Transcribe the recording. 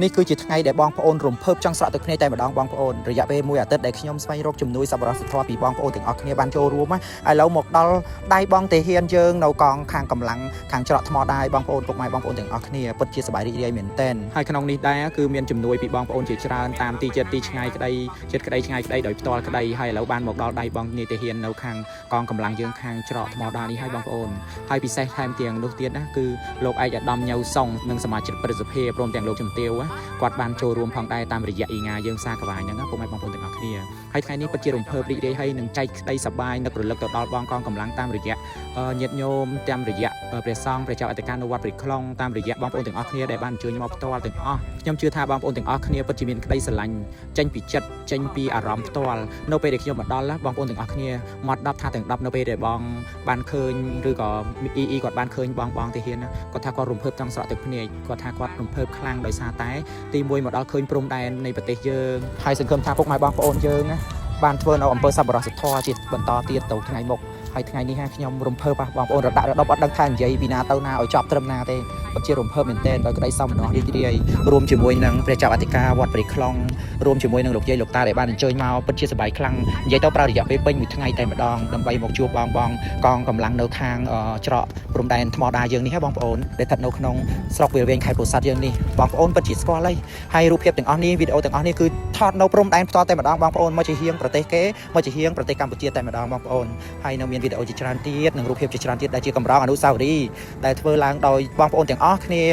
នេះគឺជាថ្ងៃដែលបងប្អូនរំភើបចង់ស្រក់ទឹកគ្នាតែម្ដងបងប្អូនរយៈពេល1អាទិត្យដែលខ្ញុំស្វែងរកជំនួយសប្បុរសធម៌ពីបងប្អូនទាំងអស់គ្នាបានចូលរួមឥឡូវមកដល់ដៃបងតាហ៊ានយើងនៅកងខាងកម្លាំងខាងច្រកថ្មដែរបងប្អូនពុកម៉ែបងប្អូនទាំងអស់គ្នាពិតជាសប្បាយរីករាយមែនទែនហើយក្នុងនេះដែរគឺមានជំនួយពីបងប្អូនជាច្រើនតាមទីចិត្តទីឆ្ងាយក្តីចិត្តក្តីឆ្ងាយក្តីដោយផ្ទាល់ក្តីហើយឥឡូវបានមកដល់ដៃបងតាហ៊ាននៅខាងកងកម្លាំងយើងខាងច្រកថ្មដែរនេះហើយបងប្អូនហើយពិសេសថែមទាំងនោះទៀតណាគឺលោកឯកឧត្តមញ៉ៅសុងនិងសមាជិកព្រឹទ្ធសភាព្រមទាំងលោកជំទាវគាត់បានចូលរួមផងដែរតាមរយៈអ៊ីងាយើងសាកវាយហ្នឹងពុកម៉ែបងប្អូនទាំងអស់គ្នាហើយថ្ងៃនេះពិតជារំភើបរីករាយហើយនឹងចែកក្តីសប្បាយនឹករលឹកទៅដល់បងកងកម្លាំងតាមរយៈញាតិញោមតាមរយៈព្រះសង្ឃព្រះចៅអធិការនៅវត្តព្រៃខ្លុងតាមរយៈបងប្អូនទាំងអស់គ្នាដែលបានអញ្ជើញមកផ្ទាល់ទាំងអស់ខ្ញុំជឿថាបងប្អូនទាំងអស់គ្នាពិតជាមានក្តីស្រឡាញ់ចេញពីចិត្តចេញពីអារម្មណ៍ផ្ទាល់នៅពេលដែលខ្ញុំមកដល់បងប្អូនទាំងអស់គ្នាមក10ថាទាំង10នៅពេលដែលបងបានឃើញឬក៏អ៊ីគាត់បានឃើញបងតាហ៊ានគាត់ថាគាត់រំភើបចង់ស្រក់ទឹកភ្នែកគាត់ថាគាត់រំភើបខ្លាំងដោយសារតែទី1មកដល់ឃើញព្រំដែននៃប្រទេសយើងហើយសង្ឃឹមថាពុកម៉ែបងប្អូនយើងណាបានធ្វើនៅអំពើសប្បុរសធម៌ជាបន្តទៀតទៅថ្ងៃមុខហើយថ្ងៃនេះខ្ញុំរំភើបបងប្អូនរដាក់រដប់អត់ដឹងថានិយាយពីណាទៅណាឲ្យចប់ត្រឹមណាទេពិតជារំភើបមែនទែនដោយក្តីសោមនស្សរីករាយរួមជាមួយនឹងព្រះចៅអធិការវត្តព្រៃខ្លុងរួមជាមួយនឹងលោកយាយលោកតាដែលបានអញ្ជើញមកពិតជាសប្បាយខ្លាំងនិយាយទៅប្រើរយៈពេលពេញមួយថ្ងៃតែម្ដងដើម្បីមកជួបបងកងកម្លាំងនៅខាងច្រកព្រំដែនថ្មដាយើងនេះហ៎បងប្អូនដែលស្ថិតនៅក្នុងស្រុកវាលវែងខេត្តពោធិ៍សាត់យើងនេះបងប្អូនពិតជាស្គាល់ហើយរូបភាពទាំងអស់នេះវីដេអូទាំងអស់នេះគឺថតនៅព្រំដែនផ្ទាល់តែម្ដងបងប្អូនមកជាហៀងប្រទេសគេមកជាហៀងប្រទេសកម្ពុជាតែម្ដងបងប្អូនហើយនៅមានវីដេអូជាច្រើនទៀតនិងរូបភាពជាច្រើនទៀតដែលជាកម្រងអនុស្សាវរីយ៍ដែលធ្វើឡើងដោយបងប្អូនទាំងអស់គ្នា